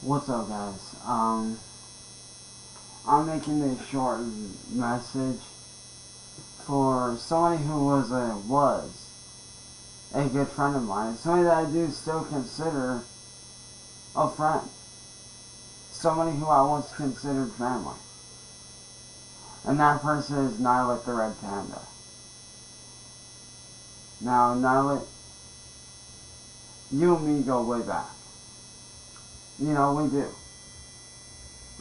What's up, guys? I'm making this short message for somebody who was a good friend of mine, somebody that I do still consider a friend, somebody who I once considered family, and that person is Niilit the Red Panda. Now, Niilit, you and me go way back. You know we do.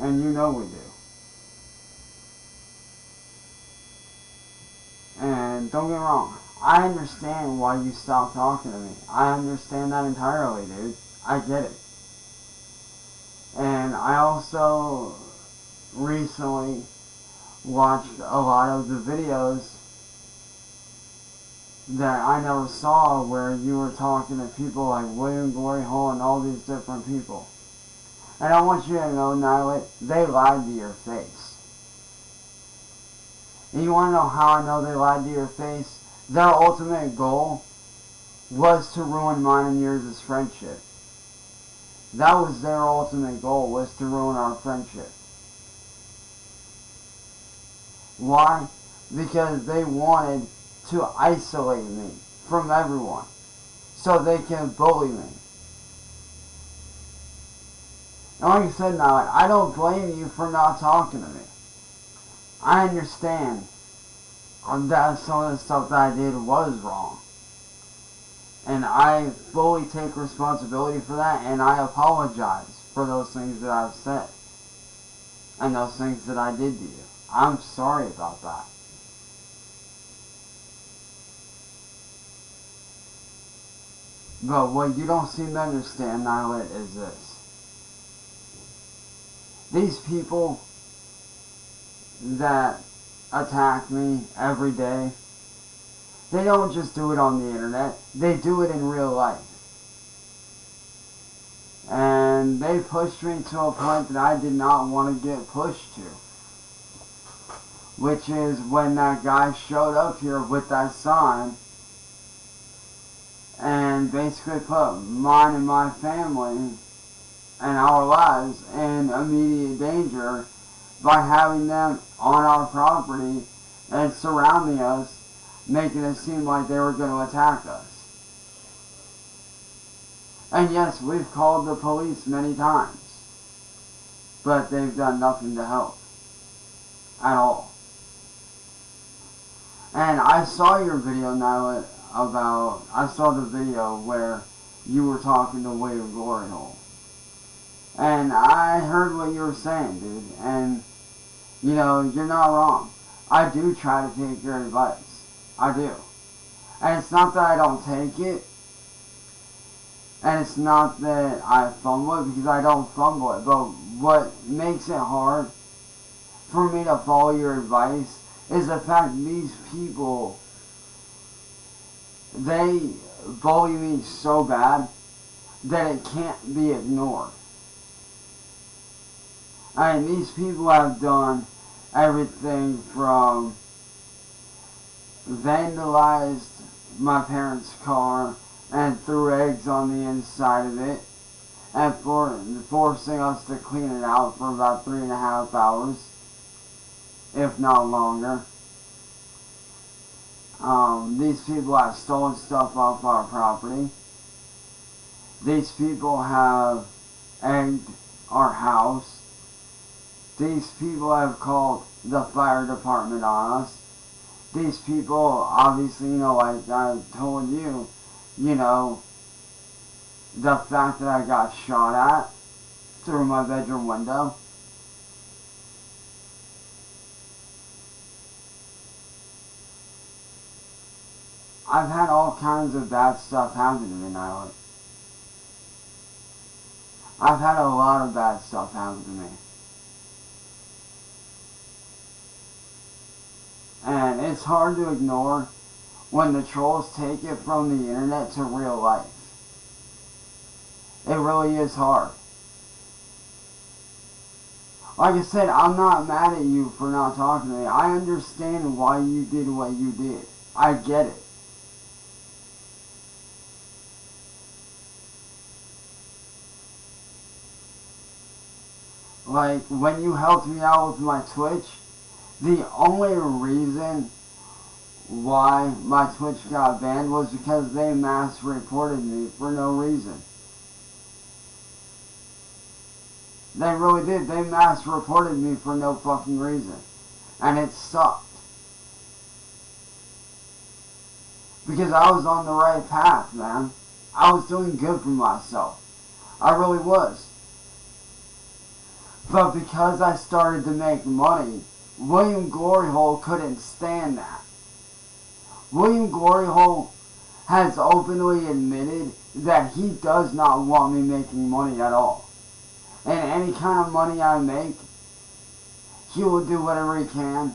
And you know we do. And don't get me wrong, I understand why you stopped talking to me. I understand that entirely, dude. I get it. And I also recently watched a lot of the videos that I never saw where you were talking to people like William Glory Hole and all these different people. And I want you to know, Niilit, they lied to your face. And you want to know how I know they lied to your face? Their ultimate goal was to ruin mine and yours' friendship. That was their ultimate goal, was to ruin our friendship. Why? Because they wanted to isolate me from everyone so they can bully me. And like I said, now, I don't blame you for not talking to me. I understand that some of the stuff that I did was wrong. And I fully take responsibility for that, and I apologize for those things that I've said. And those things that I did to you. I'm sorry about that. But what you don't seem to understand, Niilit, is this. These people that attack me every day, they don't just do it on the internet, they do it in real life. And they pushed me to a point that I did not want to get pushed to. Which is when that guy showed up here with that sign and basically put mine and my family and our lives in immediate danger by having them on our property and surrounding us, making it seem like they were going to attack us. And yes, we've called the police many times, but they've done nothing to help at all. And I saw your video, Niilit, I saw the video where you were talking to William Glory Hole. And I heard what you were saying, dude. And, you know, you're not wrong. I do try to take your advice. I do. And it's not that I don't take it. And it's not that I fumble it, because I don't fumble it. But what makes it hard for me to follow your advice is the fact that these people, they bully me so bad that it can't be ignored. I mean, these people have done everything from vandalized my parents' car and threw eggs on the inside of it and forcing us to clean it out for about 3.5 hours, if not longer. These people have stolen stuff off our property. These people have egged our house. These people have called the fire department on us. These people, obviously, you know, like I told you, you know, the fact that I got shot at through my bedroom window. I've had all kinds of bad stuff happen to me, Niilit. I've had a lot of bad stuff happen to me. And it's hard to ignore when the trolls take it from the internet to real life. It really is hard. Like I said, I'm not mad at you for not talking to me. I understand why you did what you did. I get it. Like, when you helped me out with my Twitch, the only reason why my Twitch got banned was because they mass reported me for no reason. They really did. They mass reported me for no fucking reason. And it sucked. Because I was on the right path, man. I was doing good for myself. I really was. But because I started to make money, William Gloryhole couldn't stand that. William Gloryhole has openly admitted that he does not want me making money at all. And any kind of money I make, he will do whatever he can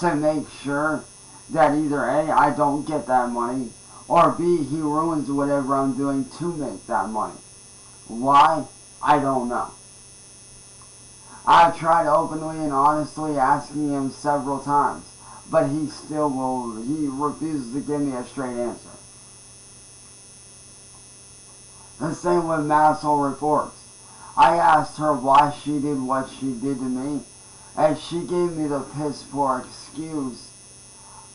to make sure that either A, I don't get that money, or B, he ruins whatever I'm doing to make that money. Why? I don't know. I've tried openly and honestly asking him several times, but he refuses to give me a straight answer. The same with Massel Reports. I asked her why she did what she did to me, and she gave me the piss poor excuse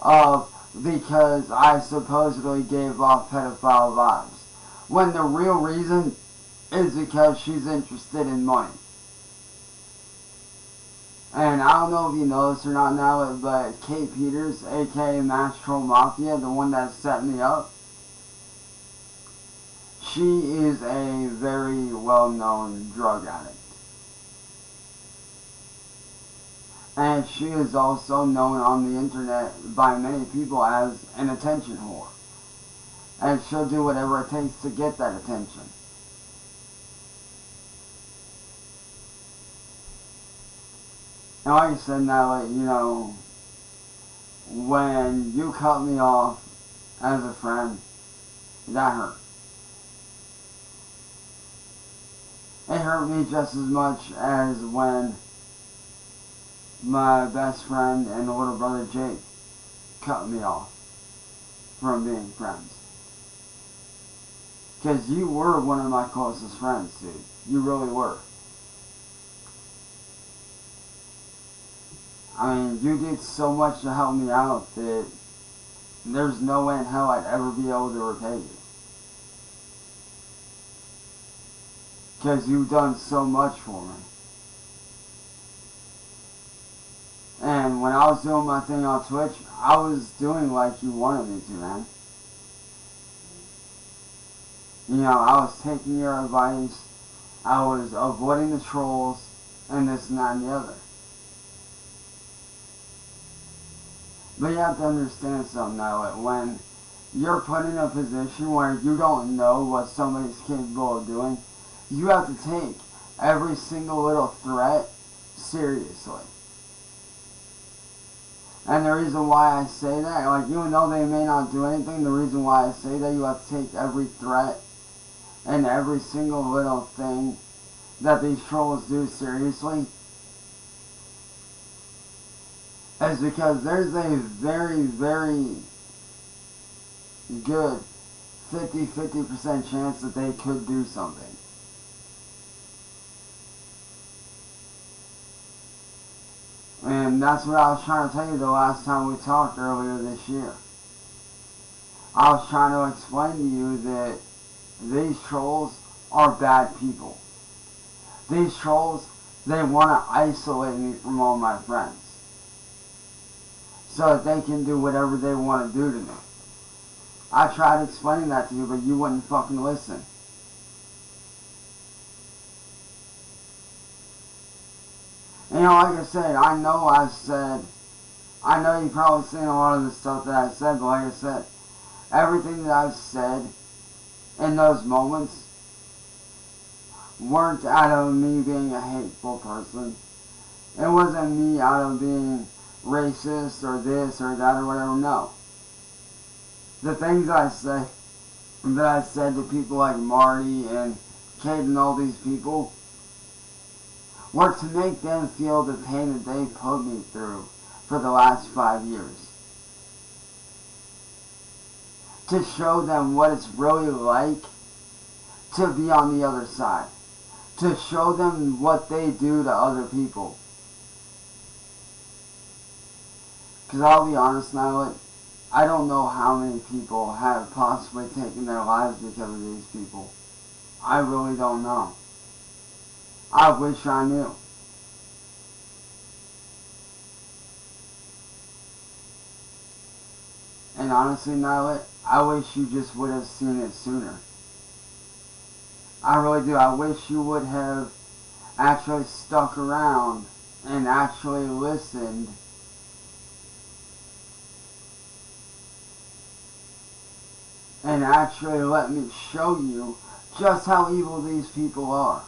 of because I supposedly gave off pedophile vibes, when the real reason is because she's interested in money. And I don't know if you know this or not now, but Kate Peters, aka Mass Troll Mafia, the one that set me up, she is a very well-known drug addict. And she is also known on the internet by many people as an attention whore. And she'll do whatever it takes to get that attention. And like I said now, you know, when you cut me off as a friend, that hurt. It hurt me just as much as when my best friend and little brother Jake cut me off from being friends. Because you were one of my closest friends, dude. You really were. I mean, you did so much to help me out that there's no way in hell I'd ever be able to repay you. Because you've done so much for me. And when I was doing my thing on Twitch, I was doing like you wanted me to, man. You know, I was taking your advice, I was avoiding the trolls, and this and that and the other. But you have to understand something now, that when you're put in a position where you don't know what somebody's capable of doing, you have to take every single little threat seriously. And the reason why I say that, like, even though they may not do anything, the reason why I say that you have to take every threat and every single little thing that these trolls do seriously is because there's a very, very good 50% chance that they could do something. And that's what I was trying to tell you the last time we talked earlier this year. I was trying to explain to you that these trolls are bad people. These trolls, they want to isolate me from all my friends, so that they can do whatever they want to do to me. I tried explaining that to you, but you wouldn't fucking listen. You know, like I said, I know you've probably seen a lot of the stuff that I said, but like I said, everything that I've said in those moments weren't out of me being a hateful person. It wasn't me out of being racist or this or that or whatever, no. The things I said to people like Marty and Kate and all these people were to make them feel the pain that they put me through for the last 5 years. To show them what it's really like to be on the other side. to show them what they do to other people. Because I'll be honest now, I don't know how many people have possibly taken their lives because of these people. I really don't know. I wish I knew. And honestly, Niilit, I wish you just would have seen it sooner. I really do. I wish you would have actually stuck around and actually listened and actually let me show you just how evil these people are.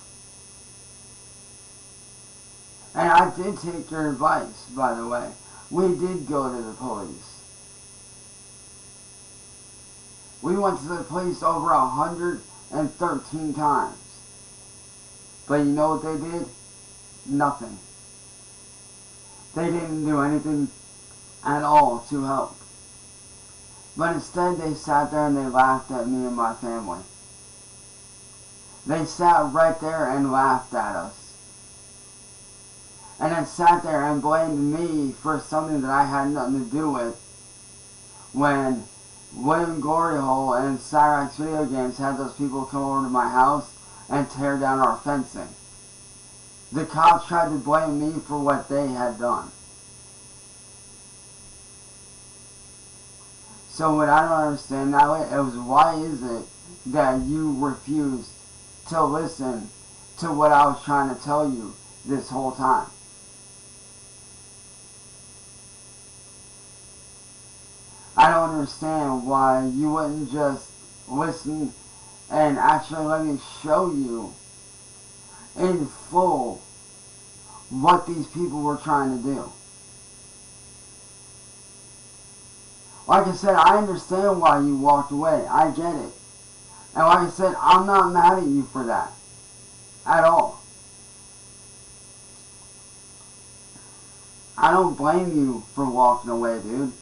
And I did take your advice, by the way. We did go to the police. We went to the police over 113 times. But you know what they did? Nothing. They didn't do anything at all to help. But instead they sat there and they laughed at me and my family. They sat right there and laughed at us. And then sat there and blamed me for something that I had nothing to do with when William Gloryhole and Cyraxx Video Games had those people come over to my house and tear down our fencing. The cops tried to blame me for what they had done. So what I don't understand now is why is it that you refused to listen to what I was trying to tell you this whole time? I don't understand why you wouldn't just listen and actually let me show you in full what these people were trying to do. Like I said, I understand why you walked away. I get it. And like I said, I'm not mad at you for that. At all. I don't blame you for walking away, dude.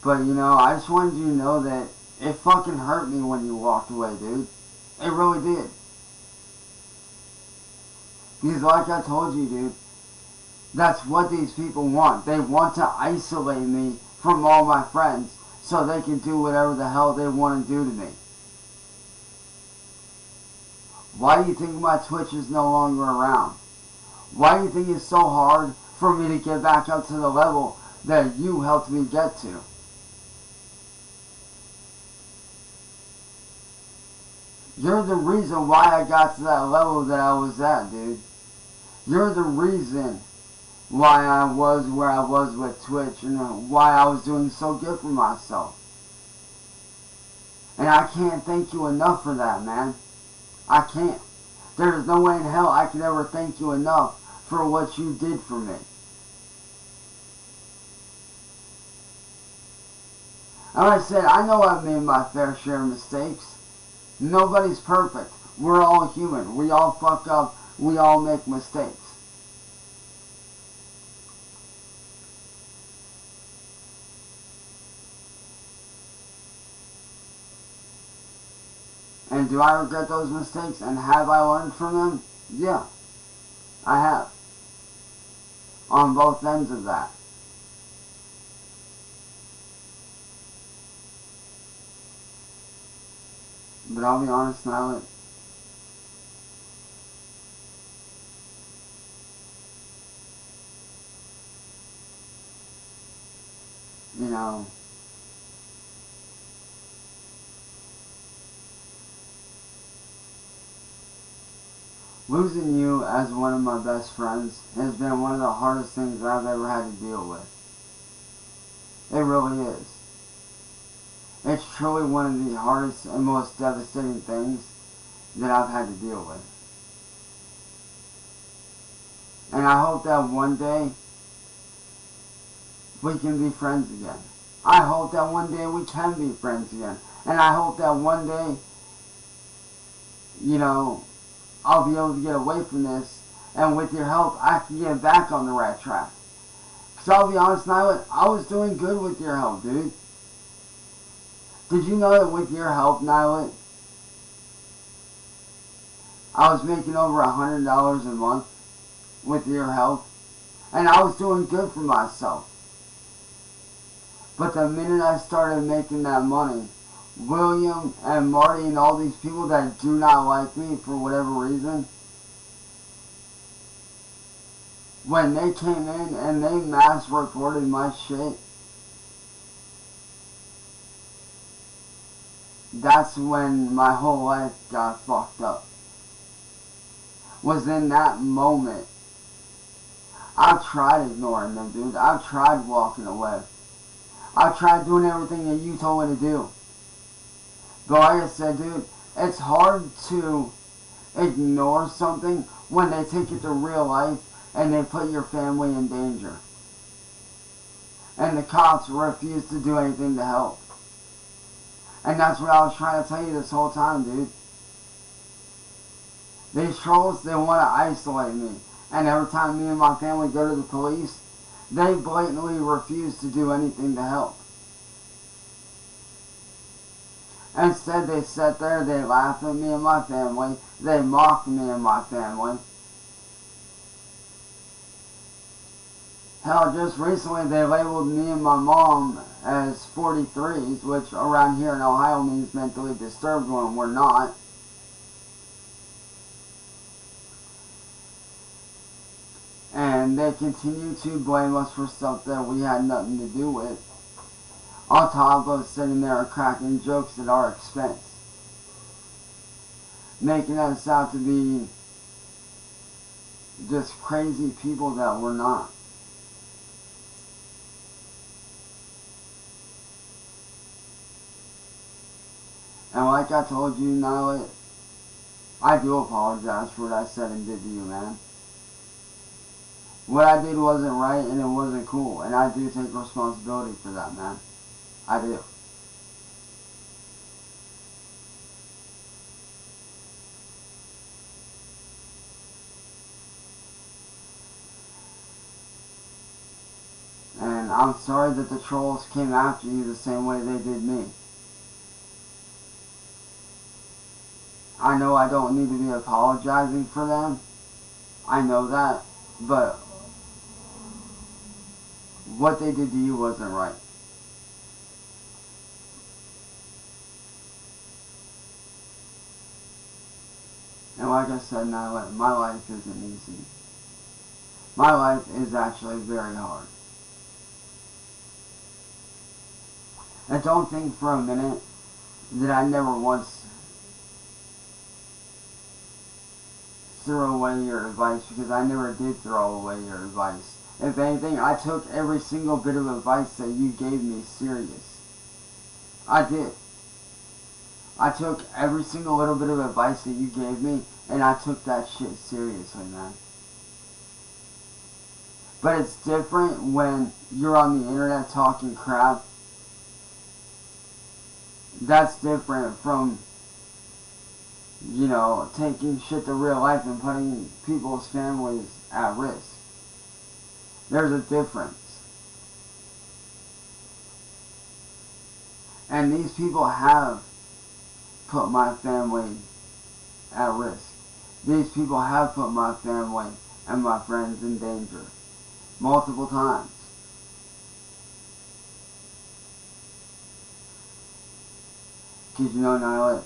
But, you know, I just wanted you to know that it fucking hurt me when you walked away, dude. It really did. Because like I told you, dude, that's what these people want. They want to isolate me from all my friends so they can do whatever the hell they want to do to me. Why do you think my Twitch is no longer around? Why do you think it's so hard for me to get back up to the level that you helped me get to? You're the reason why I got to that level that I was at, dude. You're the reason why I was where I was with Twitch and why I was doing so good for myself. And I can't thank you enough for that, man. I can't. There's no way in hell I could ever thank you enough for what you did for me. And like I said, I know I've made my fair share of mistakes. Nobody's perfect. We're all human. We all fuck up. We all make mistakes. And do I regret those mistakes? And have I learned from them? Yeah, I have. On both ends of that. But I'll be honest now, you know, losing you as one of my best friends has been one of the hardest things I've ever had to deal with. It really is. It's truly one of the hardest and most devastating things that I've had to deal with. And I hope that one day we can be friends again. I hope that one day we can be friends again. And I hope that one day, you know, I'll be able to get away from this, and with your help, I can get back on the right track. Because I'll be honest, Niilit, I was doing good with your help, dude. Did you know that with your help, Niilit, I was making over $100 a month with your help, and I was doing good for myself. But the minute I started making that money, William and Marty and all these people that do not like me for whatever reason, when they came in and they mass recorded my shit, that's when my whole life got fucked up. Was in that moment. I tried ignoring them, dude. I tried walking away. I tried doing everything that you told me to do. But like I said, dude, it's hard to ignore something when they take it to real life and they put your family in danger. And the cops refuse to do anything to help. And that's what I was trying to tell you this whole time, dude. These trolls, they want to isolate me. And every time me and my family go to the police, they blatantly refuse to do anything to help. Instead, they sit there, they laugh at me and my family, they mock me and my family. Hell, just recently they labeled me and my mom as 43s, which around here in Ohio means mentally disturbed when we're not. And they continue to blame us for stuff that we had nothing to do with, on top of sitting there cracking jokes at our expense, making us out to be just crazy people that we're not. And like I told you, niilit, I do apologize for what I said and did to you, man. What I did wasn't right and it wasn't cool, and I do take responsibility for that, man. I do. And I'm sorry that the trolls came after you the same way they did me. I know I don't need to be apologizing for them. I know that. But what they did to you wasn't right. And like I said, niilit, my life isn't easy. My life is actually very hard. And don't think for a minute that I never once threw away your advice, because I never did throw away your advice. If anything, I took every single bit of advice that you gave me serious. I did. I took every single little bit of advice that you gave me, and I took that shit seriously, man. But it's different when you're on the internet talking crap. That's different from, you know, taking shit to real life and putting people's families at risk. There's a difference. And these people have put my family at risk. These people have put my family and my friends in danger. Multiple times. Because you know, niilit,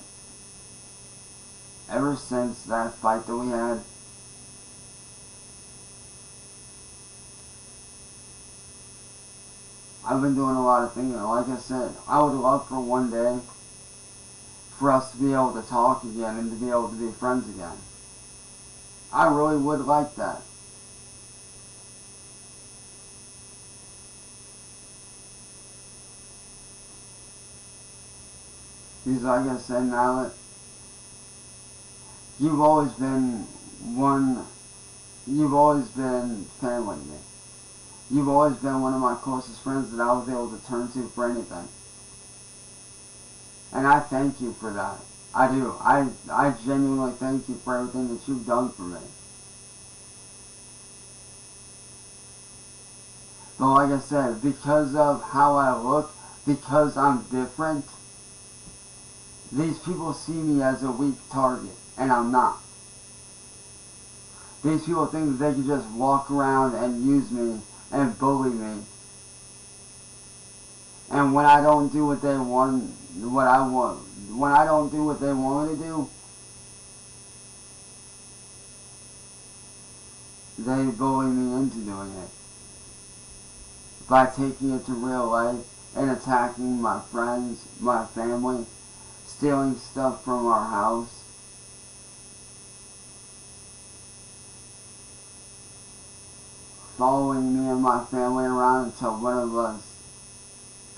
ever since that fight that we had, I've been doing a lot of thinking. Like I said, I would love for one day for us to be able to talk again and to be able to be friends again. I really would like that. Because like I said, niilit, you've always been family to me. You've always been one of my closest friends that I was able to turn to for anything. And I thank you for that. I do. I genuinely thank you for everything that you've done for me. But like I said, because of how I look, because I'm different, these people see me as a weak target, and I'm not. These people think that they can just walk around and use me and bully me. And when I don't do what they want, when I don't do what they want me to do, they bully me into doing it. By taking it to real life and attacking my friends, my family, stealing stuff from our house. Following me and my family around until one of us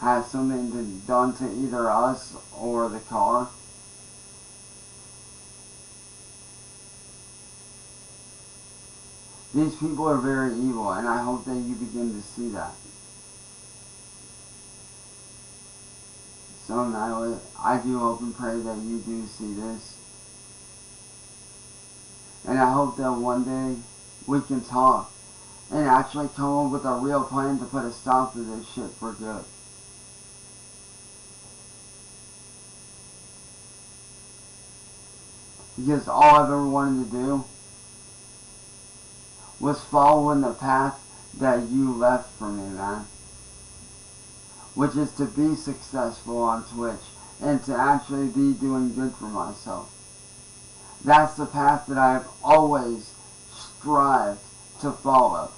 has something done to either us or the car. These people are very evil, and I hope that you begin to see that. So now, I do hope and pray that you do see this. And I hope that one day we can talk and actually come up with a real plan to put a stop to this shit for good. Because all I've ever wanted to do was follow in the path that you left for me, man. Which is to be successful on Twitch and to actually be doing good for myself. That's the path that I've always strived to follow.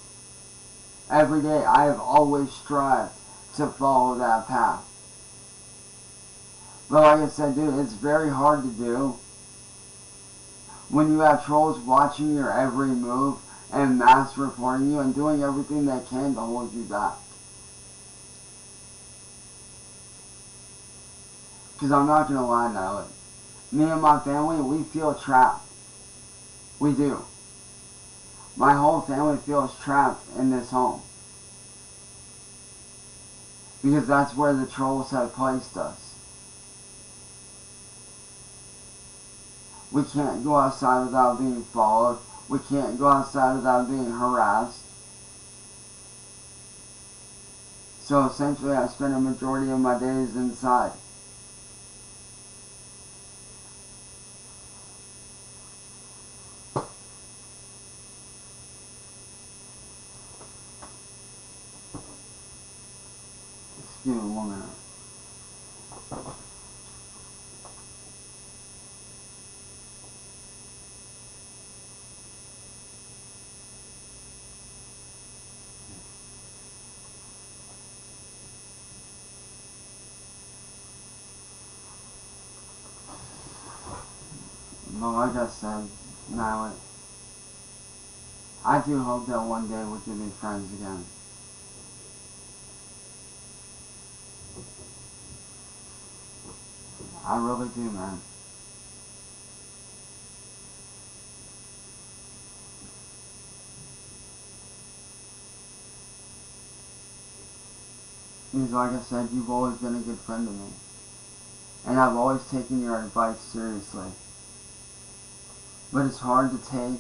Every day I have always strived to follow that path. But like I said, dude, it's very hard to do when you have trolls watching your every move and mass reporting you and doing everything they can to hold you back. Because I'm not going to lie now. Me and my family, we feel trapped. We do. My whole family feels trapped in this home. Because that's where the trolls have placed us. We can't go outside without being followed. We can't go outside without being harassed. So essentially I spend a majority of my days inside. Excuse me 1 minute. But like I said, now I do hope that one day we can be friends again. I really do, man. Because like I said, you've always been a good friend to me. And I've always taken your advice seriously. But it's hard to take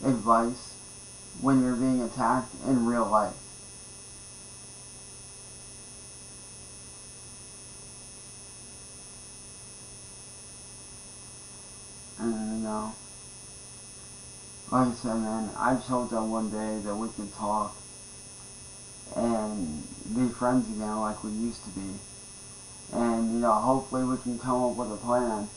advice when you're being attacked in real life. And you know, like I said, man, I just hope that one day that we can talk and be friends again like we used to be. And you know, hopefully we can come up with a plan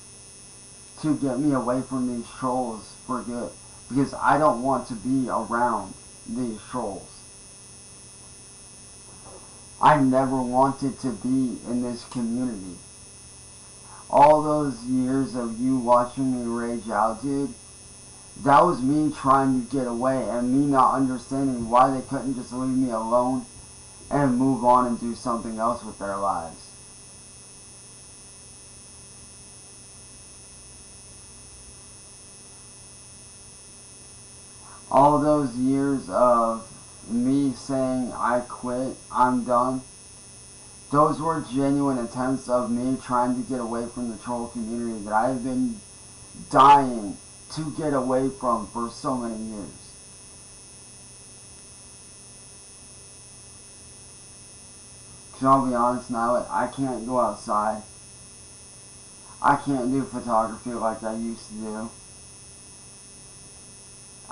to get me away from these trolls for good. Because I don't want to be around these trolls. I never wanted to be in this community. All those years of you watching me rage out, dude, that was me trying to get away and me not understanding why they couldn't just leave me alone and move on and do something else with their lives. All those years of me saying I quit, I'm done, those were genuine attempts of me trying to get away from the troll community that I have been dying to get away from for so many years. Because I'll be honest now, I can't go outside. I can't do photography like I used to do.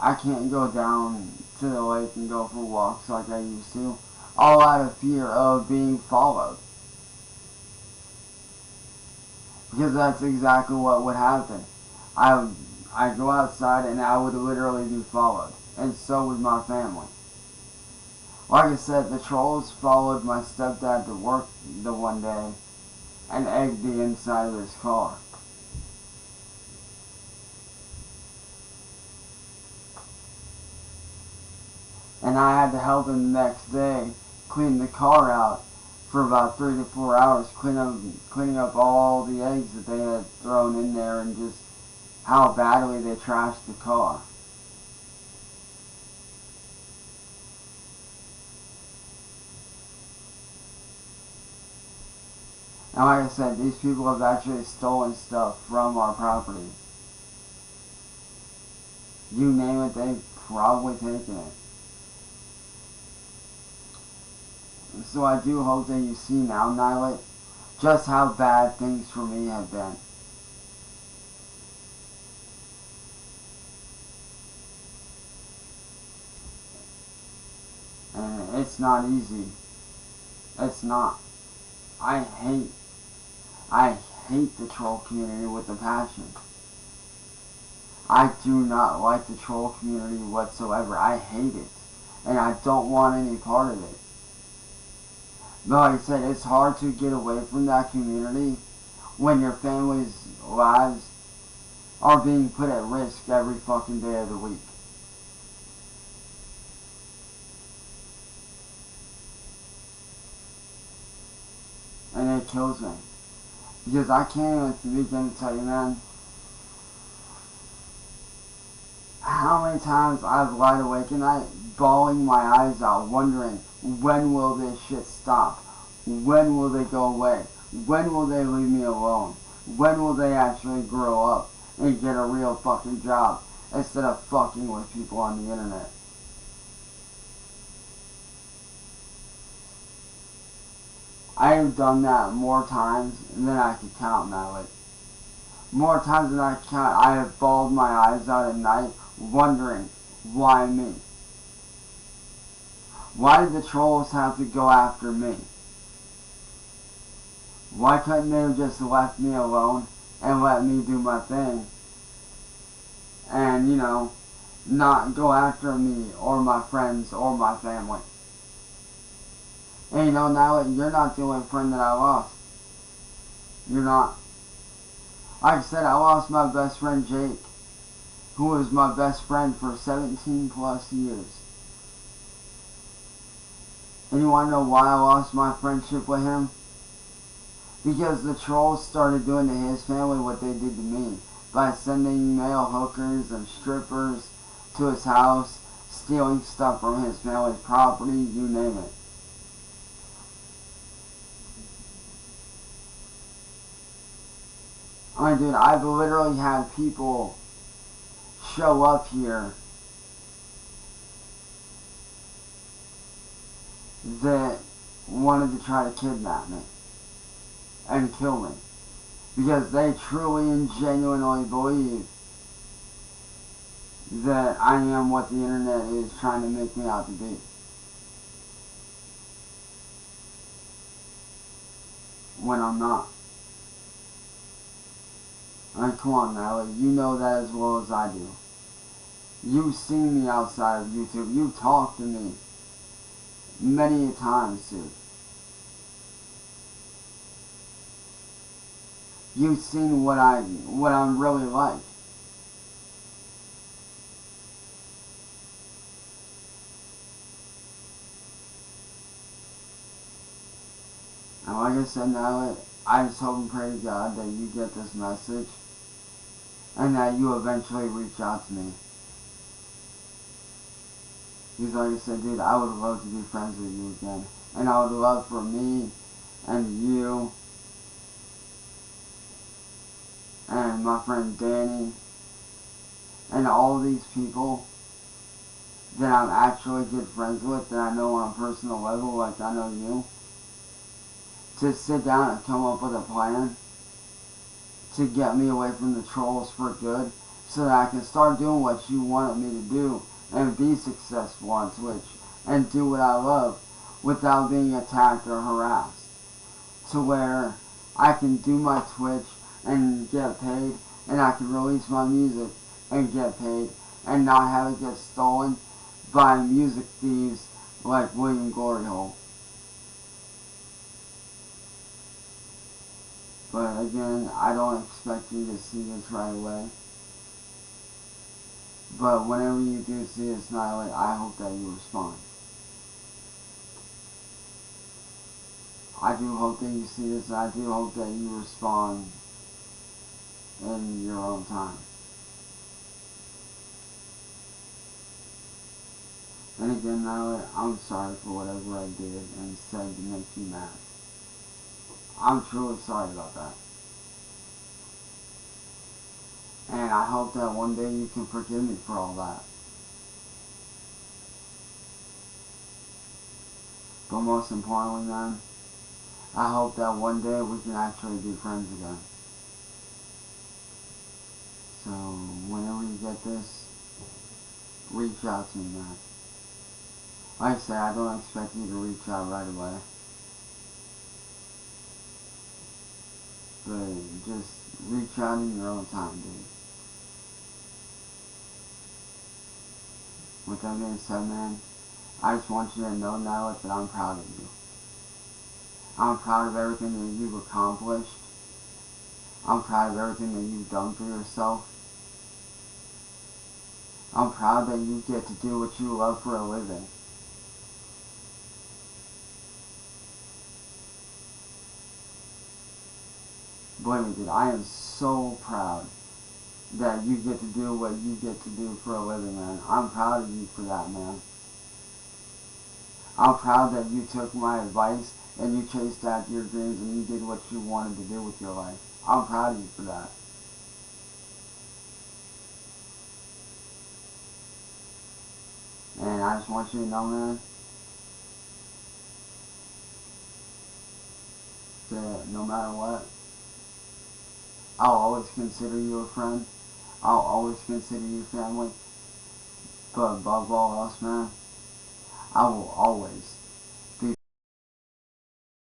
I can't go down to the lake and go for walks like I used to, all out of fear of being followed. Because that's exactly what would happen. I'd go outside and I would literally be followed. And so would my family. Like I said, the trolls followed my stepdad to work the one day and egged the inside of his car. And I had to help him the next day clean the car out for about 3 to 4 hours, cleaning up all the eggs that they had thrown in there and just how badly they trashed the car. And like I said, these people have actually stolen stuff from our property. You name it, they've probably taken it. And so I do hope that you see now, niilit, just how bad things for me have been. And it's not easy. It's not. I hate the troll community with a passion. I do not like the troll community whatsoever. I hate it. And I don't want any part of it. But like I said, it's hard to get away from that community when your family's lives are being put at risk every fucking day of the week. And it kills me. Because I can't even begin to tell you, man, how many times I've lied awake at night, bawling my eyes out, wondering, when will this shit stop? When will they go away? When will they leave me alone? When will they actually grow up and get a real fucking job instead of fucking with people on the internet? I have done that more times than I could count, niilit. More times than I can count, I have bawled my eyes out at night, wondering, why me? Why did the trolls have to go after me? Why couldn't they have just left me alone and let me do my thing? And, not go after me or my friends or my family. And niilit, you're not the only friend that I lost. You're not. Like I said, I lost my best friend Jake, who was my best friend for 17 plus years. And you want to know why I lost my friendship with him? Because the trolls started doing to his family what they did to me, by sending male hookers and strippers to his house, stealing stuff from his family's property, you name it. I mean, dude, I've literally had people show up here that wanted to try to kidnap me and kill me because they truly and genuinely believe that I am what the internet is trying to make me out to be. When I'm not. I mean, come on, niilit, you know that as well as I do. You've seen me outside of YouTube. You've talked to me many times, dude. You've seen what I'm really like. And like I said, niilit, I just hope and pray to God that you get this message and that you eventually reach out to me. Because like I said, dude, I would love to be friends with you again. And I would love for me and you and my friend Danny and all these people that I'm actually good friends with, that I know on a personal level like I know you, to sit down and come up with a plan to get me away from the trolls for good, so that I can start doing what you wanted me to do and be successful on Twitch and do what I love without being attacked or harassed. To where I can do my Twitch and get paid, and I can release my music and get paid, and not have it get stolen by music thieves like William Gloryhole. But again, I don't expect you to see this right away. But whenever you do see this, niilit, I hope that you respond. I do hope that you see this, and I do hope that you respond in your own time. And again, niilit, I'm sorry for whatever I did and said to make you mad. I'm truly sorry about that. And I hope that one day you can forgive me for all that. But most importantly, man, I hope that one day we can actually be friends again. So, whenever you get this, reach out to me, man. Like I said, I don't expect you to reach out right away. But just reach out in your own time, dude. With that being said, man, I just want you to know, niilit, that I'm proud of you. I'm proud of everything that you've accomplished. I'm proud of everything that you've done for yourself. I'm proud that you get to do what you love for a living. Believe me, dude, I am so proud that you get to do what you get to do for a living, man. I'm proud of you for that, man. I'm proud that you took my advice and you chased after your dreams and you did what you wanted to do with your life. I'm proud of you for that. And I just want you to know, man, that no matter what, I'll always consider you a friend. I'll always consider you family. But above all else, man, I will always